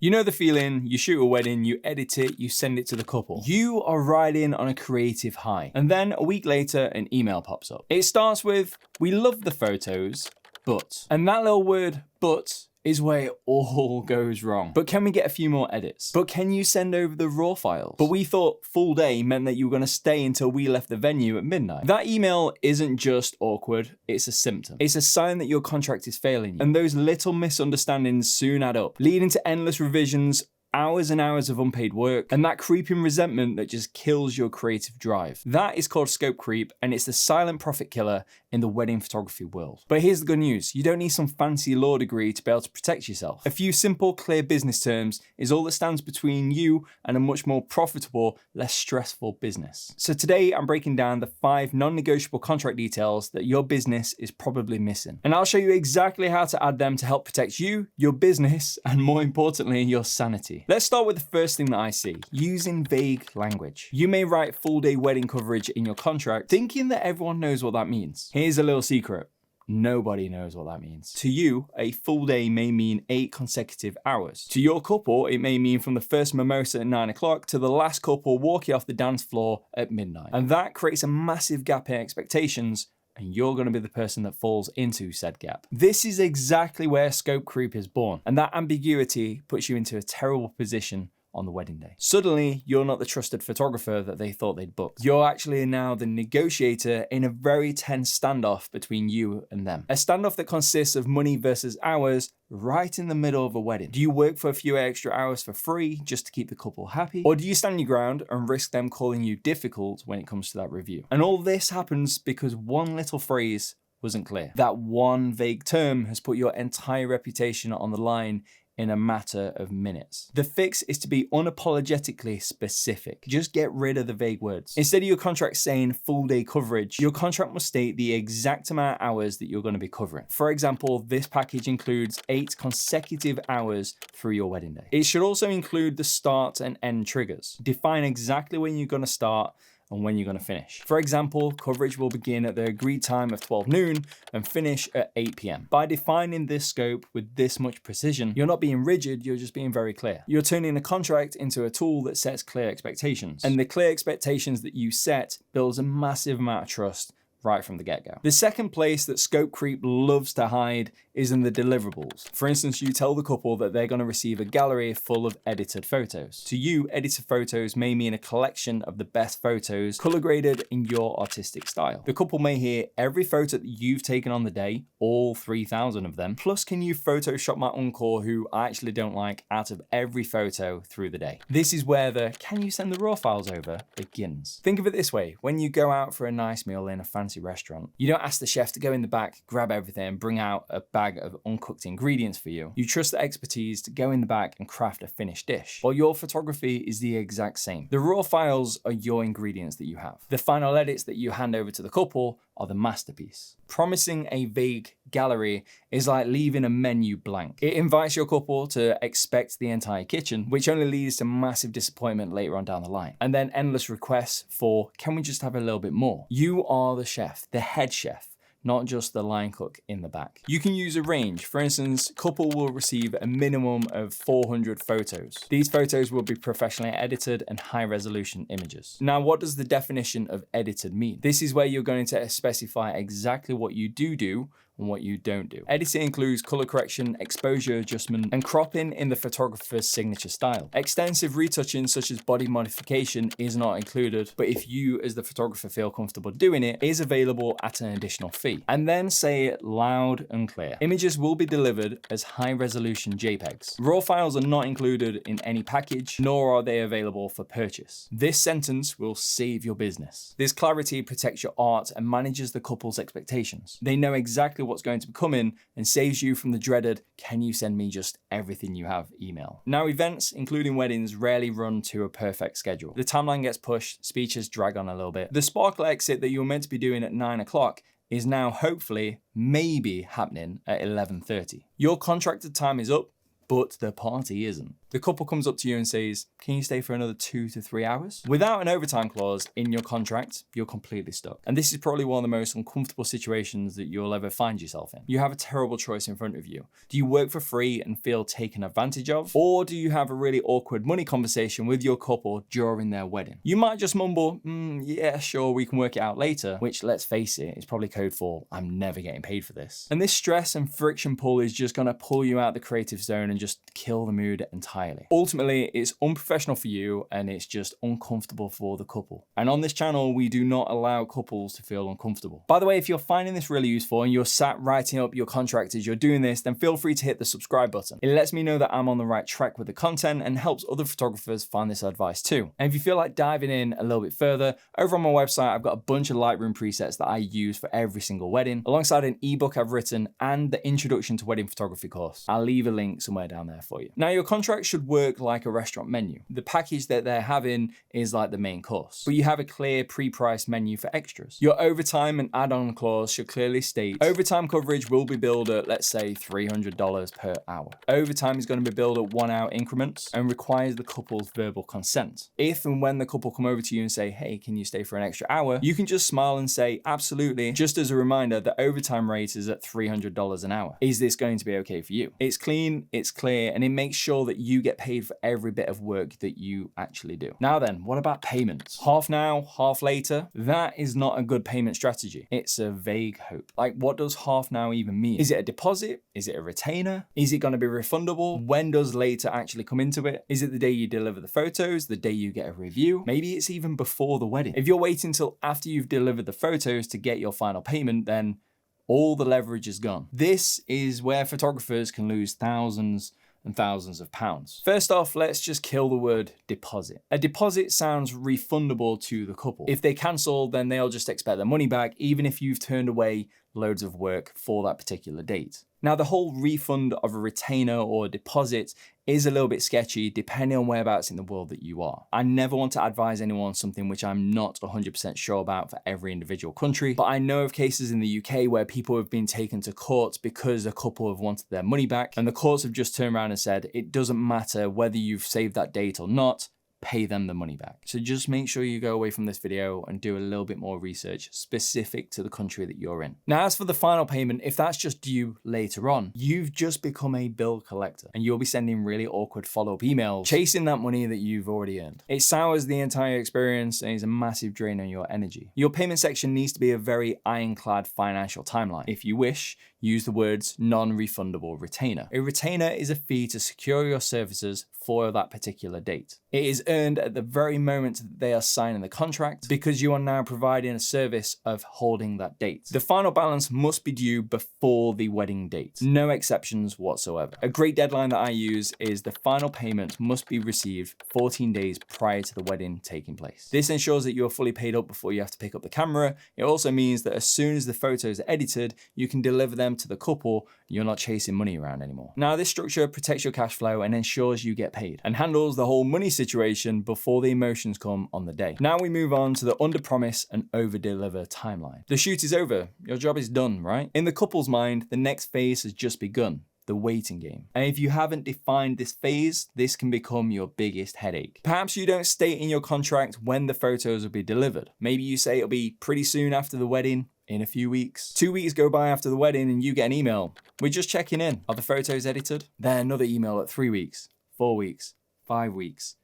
You know the feeling, you shoot a wedding, you edit it, you send it to the couple. You are riding on a creative high. And then a week later, an email pops up. It starts with, "We love the photos, but." And that little word, "but," is where it all goes wrong. But can we get a few more edits? But can you send over the raw files? But we thought full day meant that you were gonna stay until we left the venue at midnight. That email isn't just awkward, it's a symptom. It's a sign that your contract is failing you. And those little misunderstandings soon add up, leading to endless revisions, hours and hours of unpaid work, and that creeping resentment that just kills your creative drive. That is called scope creep, and it's the silent profit killer in the wedding photography world. But here's the good news. You don't need some fancy law degree to be able to protect yourself. A few simple, clear business terms is all that stands between you and a much more profitable, less stressful business. So today I'm breaking down the 5 non-negotiable contract details that your business is probably missing. And I'll show you exactly how to add them to help protect you, your business, and more importantly, your sanity. Let's start with the first thing that I see, using vague language. You may write full day wedding coverage in your contract, thinking that everyone knows what that means. Here's a little secret. Nobody knows what that means. To you, a full day may mean 8 consecutive hours. To your couple, it may mean from the first mimosa at 9 o'clock to the last couple walking off the dance floor at midnight. And that creates a massive gap in expectations, and you're going to be the person that falls into said gap. This is exactly where scope creep is born, and that ambiguity puts you into a terrible position on the wedding day. Suddenly, you're not the trusted photographer that they thought they'd booked. You're actually now the negotiator in a very tense standoff between you and them. A standoff that consists of money versus hours right in the middle of a wedding. Do you work for a few extra hours for free just to keep the couple happy? Or do you stand your ground and risk them calling you difficult when it comes to that review? And all this happens because one little phrase wasn't clear. That one vague term has put your entire reputation on the line in a matter of minutes. The fix is to be unapologetically specific. Just get rid of the vague words. Instead of your contract saying full day coverage, your contract must state the exact amount of hours that you're going to be covering. For example, this package includes 8 consecutive hours through your wedding day. It should also include the start and end triggers. Define exactly when you're going to start and when you're going to finish. For example, coverage will begin at the agreed time of 12 noon and finish at 8 p.m. By defining this scope with this much precision, you're not being rigid, you're just being very clear. You're turning a contract into a tool that sets clear expectations. And the clear expectations that you set builds a massive amount of trust right from the get-go. The second place that scope creep loves to hide is in the deliverables. For instance, you tell the couple that they're going to receive a gallery full of edited photos. To you, edited photos may mean a collection of the best photos color graded in your artistic style. The couple may hear every photo that you've taken on the day, all 3,000 of them, plus can you Photoshop my uncle who I actually don't like out of every photo through the day. This is where the "can you send the raw files over" begins. Think of it this way, when you go out for a nice meal in a fancy restaurant, you don't ask the chef to go in the back, grab everything and bring out a bag of uncooked ingredients for you. You trust the expertise to go in the back and craft a finished dish. Well, your photography is the exact same. The raw files are your ingredients that you have. The final edits that you hand over to the couple are the masterpiece. Promising a vague gallery is like leaving a menu blank. It invites your couple to expect the entire kitchen, which only leads to massive disappointment later on down the line. And then endless requests for, can we just have a little bit more? You are the chef, the head chef, not just the line cook in the back. You can use a range. For instance, couple will receive a minimum of 400 photos. These photos will be professionally edited and high resolution images. Now, what does the definition of edited mean? This is where you're going to specify exactly what you do and what you don't do. Editing includes color correction, exposure adjustment, and cropping in the photographer's signature style. Extensive retouching such as body modification is not included, but if you as the photographer feel comfortable doing it, is available at an additional fee. And then say it loud and clear. Images will be delivered as high resolution JPEGs. Raw files are not included in any package, nor are they available for purchase. This sentence will save your business. This clarity protects your art and manages the couple's expectations. They know exactly what's going to be coming and saves you from the dreaded, "can you send me just everything you have" email. Now, events, including weddings, rarely run to a perfect schedule. The timeline gets pushed, speeches drag on a little bit. The sparkle exit that you were meant to be doing at 9 o'clock is now hopefully, maybe happening at 11:30. Your contracted time is up, but the party isn't. The couple comes up to you and says, can you stay for another 2 to 3 hours? Without an overtime clause in your contract, you're completely stuck. And this is probably one of the most uncomfortable situations that you'll ever find yourself in. You have a terrible choice in front of you. Do you work for free and feel taken advantage of? Or do you have a really awkward money conversation with your couple during their wedding? You might just mumble, yeah, sure, we can work it out later, which, let's face it, is probably code for I'm never getting paid for this. And this stress and friction pull is just gonna pull you out the creative zone and just kill the mood entirely. Ultimately, it's unprofessional for you and it's just uncomfortable for the couple. And on this channel, we do not allow couples to feel uncomfortable. By the way, if you're finding this really useful and you're sat writing up your contract as you're doing this, then feel free to hit the subscribe button. It lets me know that I'm on the right track with the content and helps other photographers find this advice too. And if you feel like diving in a little bit further, over on my website, I've got a bunch of Lightroom presets that I use for every single wedding, alongside an ebook I've written and the Introduction to Wedding Photography course. I'll leave a link somewhere down there for you. Now, your contract should work like a restaurant menu. The package that they're having is like the main course, but you have a clear pre-priced menu for extras. Your overtime and add-on clause should clearly state overtime coverage will be billed at, let's say, $300 per hour. Overtime is going to be billed at 1 hour increments and requires the couple's verbal consent. If and when the couple come over to you and say, hey, can you stay for an extra hour? You can just smile and say, absolutely. Just as a reminder, the overtime rate is at $300 an hour. Is this going to be okay for you? It's clean, it's clear, and it makes sure that you get paid for every bit of work that you actually do. Now then, what about payments? Half now, half later? That is not a good payment strategy. It's a vague hope. Like, what does half now even mean? Is it a deposit? Is it a retainer? Is it going to be refundable? When does later actually come into it? Is it the day you deliver the photos, the day you get a review? Maybe it's even before the wedding. If you're waiting until after you've delivered the photos to get your final payment, then all the leverage is gone. This is where photographers can lose thousands and thousands of pounds. First off, let's just kill the word deposit. A deposit sounds refundable to the couple. If they cancel, then they'll just expect their money back, even if you've turned away loads of work for that particular date. Now, the whole refund of a retainer or deposit is a little bit sketchy depending on whereabouts in the world that you are. I never want to advise anyone something which I'm not 100% sure about for every individual country, but I know of cases in the UK where people have been taken to court because a couple have wanted their money back, and the courts have just turned around and said, it doesn't matter whether you've saved that date or not, pay them the money back. So just make sure you go away from this video and do a little bit more research specific to the country that you're in. Now, as for the final payment, if that's just due later on, you've just become a bill collector and you'll be sending really awkward follow-up emails chasing that money that you've already earned. It sours the entire experience and is a massive drain on your energy. Your payment section needs to be a very ironclad financial timeline. If you wish, use the words non-refundable retainer. A retainer is a fee to secure your services for that particular date. It is earned at the very moment that they are signing the contract because you are now providing a service of holding that date. The final balance must be due before the wedding date. No exceptions whatsoever. A great deadline that I use is the final payment must be received 14 days prior to the wedding taking place. This ensures that you're fully paid up before you have to pick up the camera. It also means that as soon as the photos are edited, you can deliver them to the couple. You're not chasing money around anymore. Now, this structure protects your cash flow and ensures you get paid and handles the whole money situation before the emotions come on the day. Now we move on to the under promise and over deliver timeline. The shoot is over. Your job is done, right? In the couple's mind, the next phase has just begun. The waiting game. And if you haven't defined this phase, this can become your biggest headache. Perhaps you don't state in your contract when the photos will be delivered. Maybe you say it'll be pretty soon after the wedding, in a few weeks. 2 weeks go by after the wedding and you get an email. We're just checking in. Are the photos edited? Then another email at 3 weeks, 4 weeks, 5 weeks,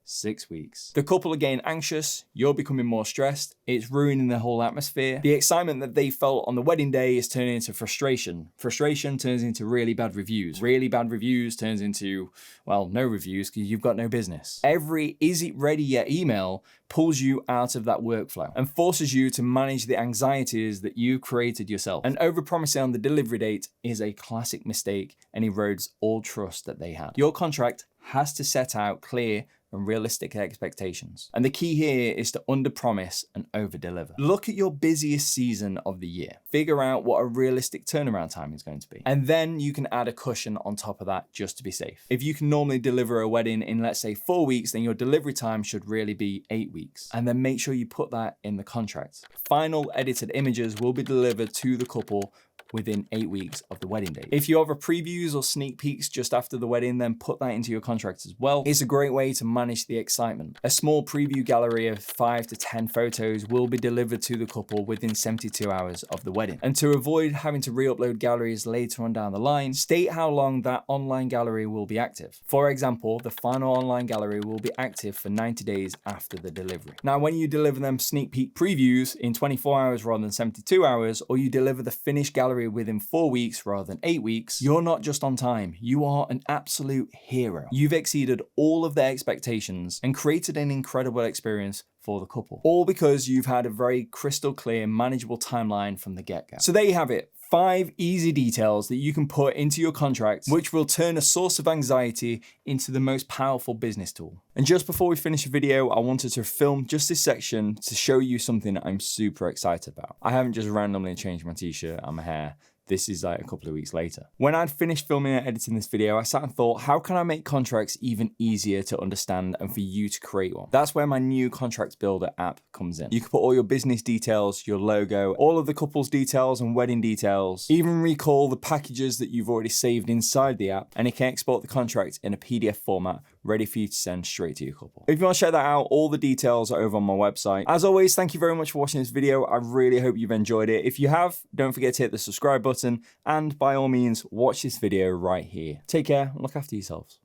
6 weeks. The couple are getting anxious, you're becoming more stressed, it's ruining the whole atmosphere. The excitement that they felt on the wedding day is turning into frustration. Frustration turns into really bad reviews. Really bad reviews turns into, well, no reviews because you've got no business. Every is it ready yet email pulls you out of that workflow and forces you to manage the anxieties that you created yourself. And overpromising on the delivery date is a classic mistake and erodes all trust that they had. Your contract has to set out clear and realistic expectations. And the key here is to underpromise and overdeliver. Look at your busiest season of the year. Figure out what a realistic turnaround time is going to be. And then you can add a cushion on top of that just to be safe. If you can normally deliver a wedding in, let's say, 4 weeks, then your delivery time should really be 8 weeks. And then make sure you put that in the contract. Final edited images will be delivered to the couple within 8 weeks of the wedding date. If you have a previews or sneak peeks just after the wedding, then put that into your contract as well. It's a great way to manage the excitement. A small preview gallery of 5 to 10 photos will be delivered to the couple within 72 hours of the wedding. And to avoid having to re-upload galleries later on down the line, state how long that online gallery will be active. For example, the final online gallery will be active for 90 days after the delivery. Now, when you deliver them sneak peek previews in 24 hours rather than 72 hours, or you deliver the finished gallery within 4 weeks rather than 8 weeks, you're not just on time, you are an absolute hero. You've exceeded all of their expectations and created an incredible experience for the couple, all because you've had a very crystal clear, manageable timeline from the get-go. So there you have it. 5 easy details that you can put into your contract, which will turn a source of anxiety into the most powerful business tool. And just before we finish the video, I wanted to film just this section to show you something I'm super excited about. I haven't just randomly changed my t-shirt and my hair. This is like a couple of weeks later. When I'd finished filming and editing this video, I sat and thought, how can I make contracts even easier to understand and for you to create one? That's where my new contract builder app comes in. You can put all your business details, your logo, all of the couple's details and wedding details, even recall the packages that you've already saved inside the app, and it can export the contract in a PDF format ready for you to send straight to your couple. If you want to check that out, all the details are over on my website. As always, thank you very much for watching this video. I really hope you've enjoyed it. If you have, don't forget to hit the subscribe button, and by all means, watch this video right here. Take care and look after yourselves.